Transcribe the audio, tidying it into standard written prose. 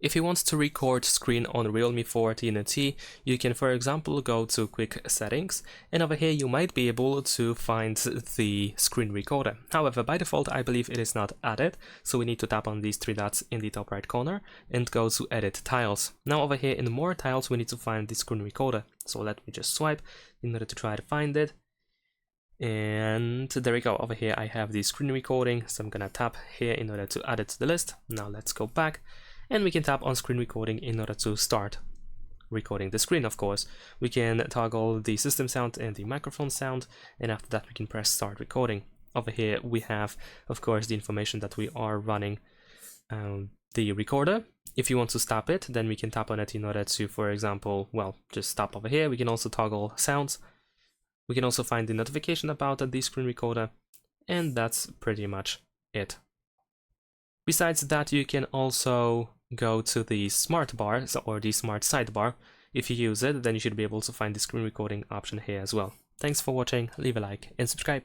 If you want to record screen on Realme 14T, you can, for example, go to Quick Settings, and over here you might be able to find the screen recorder. However, by default, I believe it is not added, so we need to tap on these three dots in the top right corner and go to Edit Tiles. Now over here in More Tiles, we need to find the screen recorder. So let me just swipe in order to try to find it. And there we go. Over here I have the screen recording, so I'm gonna tap here in order to add it to the list. Now let's go back. And we can tap on screen recording in order to start recording the screen, of course. We can toggle the system sound and the microphone sound, and after that we can press start recording. Over here we have, of course, the information that we are running the recorder. If you want to stop it, then we can tap on it in order to, for example, well, just stop over here. We can also toggle sounds. We can also find the notification about the screen recorder, and that's pretty much it. Besides that, you can also go to the smart bar or the smart sidebar. If you use it, then you should be able to find the screen recording option here as well. Thanks for watching, leave a like and subscribe.